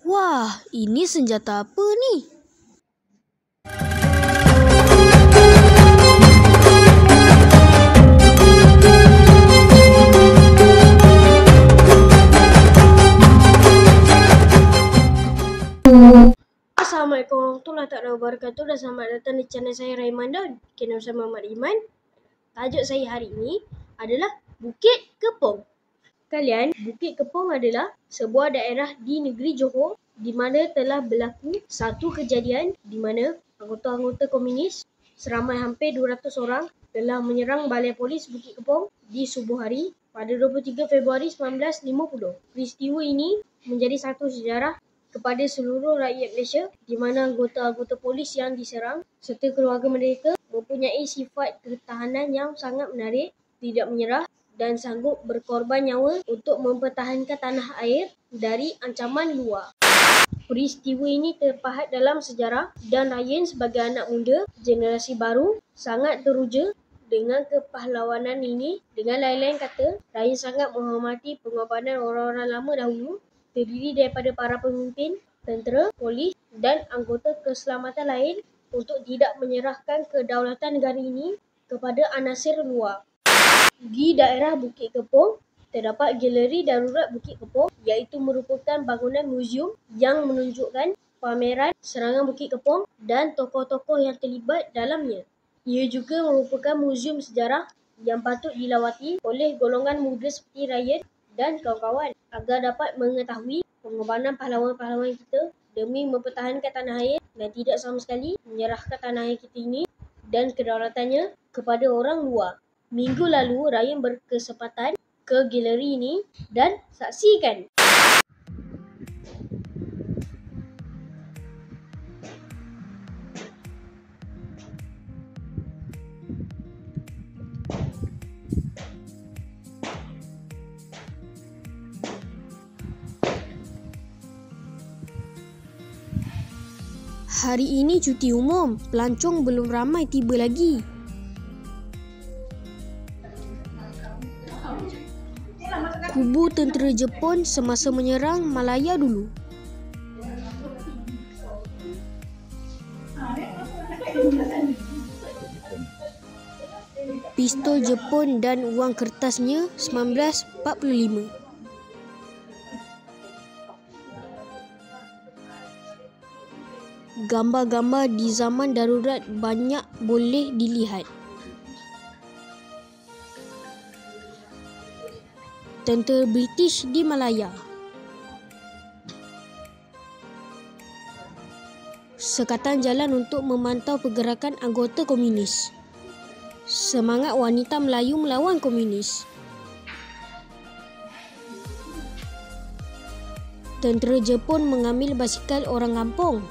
Wah, ini senjata apa ni? Assalamualaikum warahmatullahi wabarakatuh dan selamat datang di channel saya Raiman dan channel saya Muhammad Iman. Tajuk saya hari ini adalah Bukit Kepong. Kalian, Bukit Kepong adalah sebuah daerah di negeri Johor di mana telah berlaku satu kejadian di mana anggota-anggota komunis seramai hampir 200 orang telah menyerang balai polis Bukit Kepong di subuh hari pada 23 Februari 1950. Peristiwa ini menjadi satu sejarah kepada seluruh rakyat Malaysia di mana anggota-anggota polis yang diserang serta keluarga mereka mempunyai sifat ketahanan yang sangat menarik, tidak menyerah dan sanggup berkorban nyawa untuk mempertahankan tanah air dari ancaman luar. Peristiwa ini terpahat dalam sejarah dan Ryan sebagai anak muda generasi baru sangat teruja dengan kepahlawanan ini. Dengan lain-lain kata, Ryan sangat menghormati pengorbanan orang-orang lama dahulu terdiri daripada para pemimpin, tentera, polis dan anggota keselamatan lain untuk tidak menyerahkan kedaulatan negara ini kepada anasir luar. Di daerah Bukit Kepong, terdapat galeri darurat Bukit Kepong iaitu merupakan bangunan muzium yang menunjukkan pameran serangan Bukit Kepong dan tokoh-tokoh yang terlibat dalamnya. Ia juga merupakan muzium sejarah yang patut dilawati oleh golongan muda seperti Ryan dan kawan-kawan agar dapat mengetahui pengorbanan pahlawan-pahlawan kita demi mempertahankan tanah air dan tidak sama sekali menyerahkan tanah air kita ini dan kedaulatannya kepada orang luar. Minggu lalu, Ryan berkesempatan ke galeri ini dan saksikan. Hari ini cuti umum, pelancong belum ramai tiba lagi. Kubu tentera Jepun semasa menyerang Malaya dulu. Pistol Jepun dan wang kertasnya 1945. Gambar-gambar di zaman darurat banyak boleh dilihat. Tentera British di Malaya. Sekatan jalan untuk memantau pergerakan anggota komunis. Semangat wanita Melayu melawan komunis. Tentera Jepun mengambil basikal orang kampung.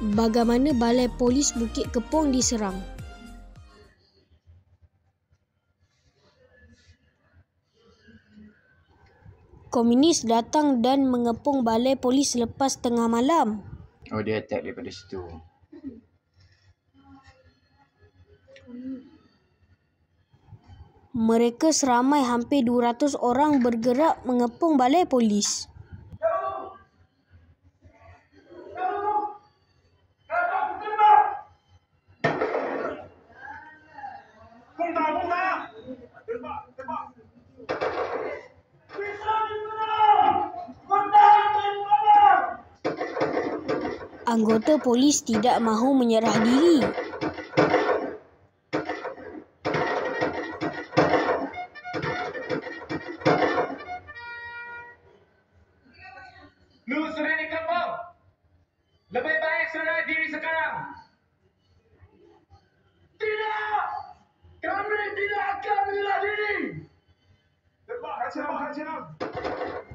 Bagaimana balai polis Bukit Kepong diserang. Komunis datang dan mengepung balai polis selepas tengah malam. Oh, dia attack daripada situ. Mereka seramai hampir 200 orang bergerak mengepung balai polis. Anggota polis tidak mahu menyerah diri. Lu sudah dikepung. Lebih baik serah diri sekarang. Tidak! Kami tidak akan menyerah diri.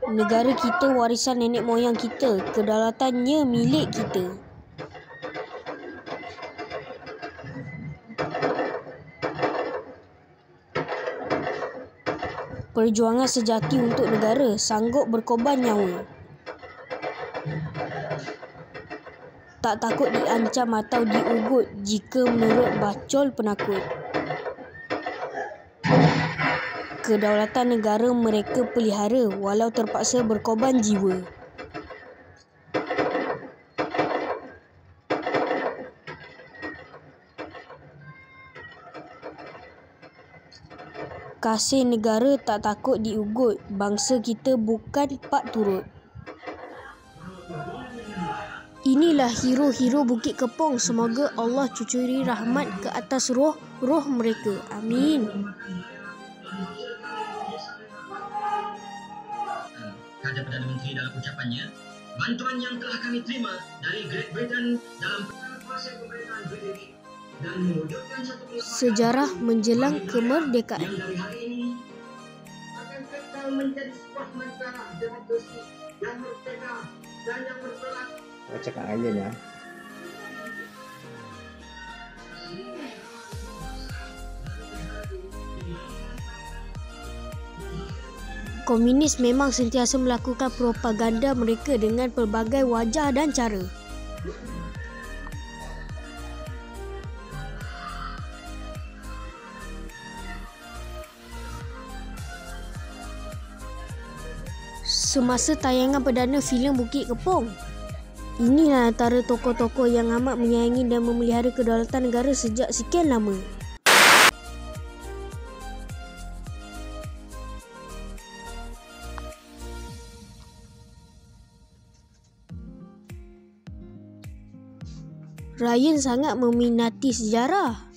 Negara kita warisan nenek moyang kita. Kedaulatannya milik kita. Perjuangan sejati untuk negara, sanggup berkorban nyawa. Tak takut diancam atau diugut jika menurut bacol penakut. kedaulatan negara mereka pelihara walau terpaksa berkorban jiwa. Kasih negara tak takut diugut, bangsa kita bukan pak turut. Inilah hero-hero Bukit Kepong. Semoga Allah cucuri rahmat ke atas roh mereka. Amin. Kata Perdana Menteri dalam ucapannya, bantuan yang telah kami terima dari Great Britain dalam fase pemerintahan British dan mewujudkan satu sejarah menjelang kemerdekaan. yang dari hari ini akan kekal menjadi sebuah negara demokrasi yang merdeka dan yang bertolak. Cakap aja ya. Komunis memang sentiasa melakukan propaganda mereka dengan pelbagai wajah dan cara. Semasa tayangan perdana filem Bukit Kepong, inilah antara tokoh-tokoh yang amat menyayangi dan memelihara kedaulatan negara sejak sekian lama. Ryan sangat meminati sejarah.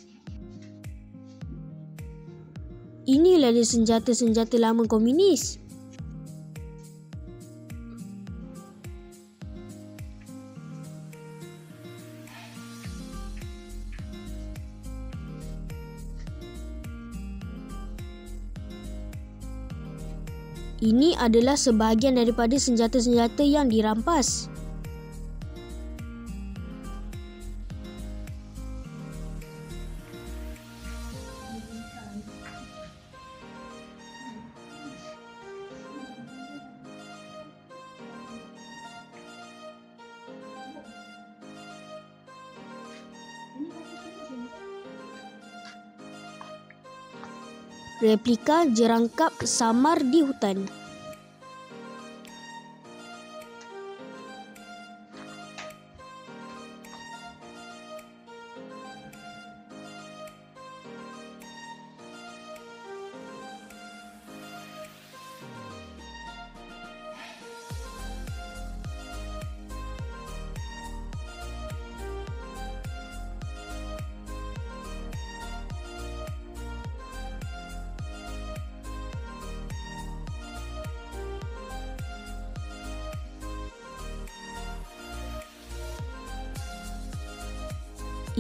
Inilah dia senjata-senjata lama komunis. Ini adalah sebahagian daripada senjata-senjata yang dirampas. Replika jerangkap samar di hutan.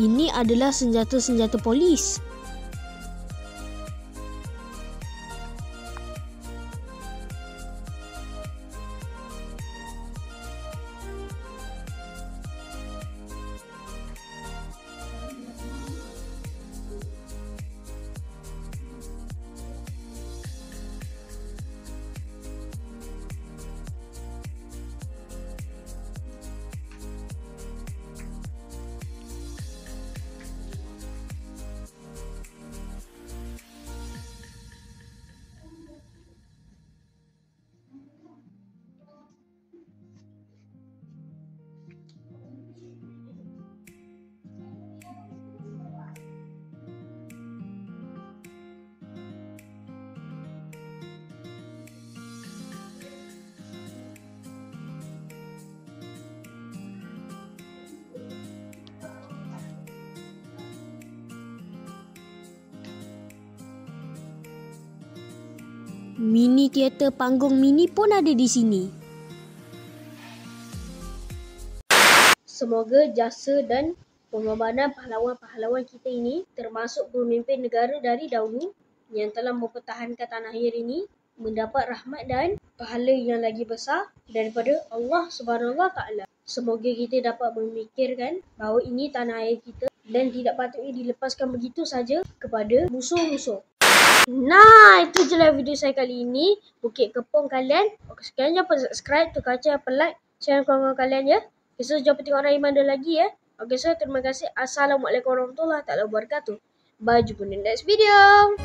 Ini adalah senjata-senjata polis. Mini teater panggung mini pun ada di sini. Semoga jasa dan pengorbanan pahlawan-pahlawan kita ini, termasuk pemimpin negara dari dahulu yang telah mempertahankan tanah air ini, mendapat rahmat dan pahala yang lagi besar daripada Allah Subhanahu Wa Taala. Semoga kita dapat memikirkan bahawa ini tanah air kita dan tidak patutnya dilepaskan begitu saja kepada musuh-musuh. Nah, itu je lah video saya kali ini. Bukit Kepong kalian. Sekian, jangan lupa subscribe, tukar kacau, like, share kawan-kawan kalian ya. Okay, so jangan tengok Raimanda lagi ya. Okay, so terima kasih. Assalamualaikum warahmatullahi wabarakatuh. Bye, jumpa di next video.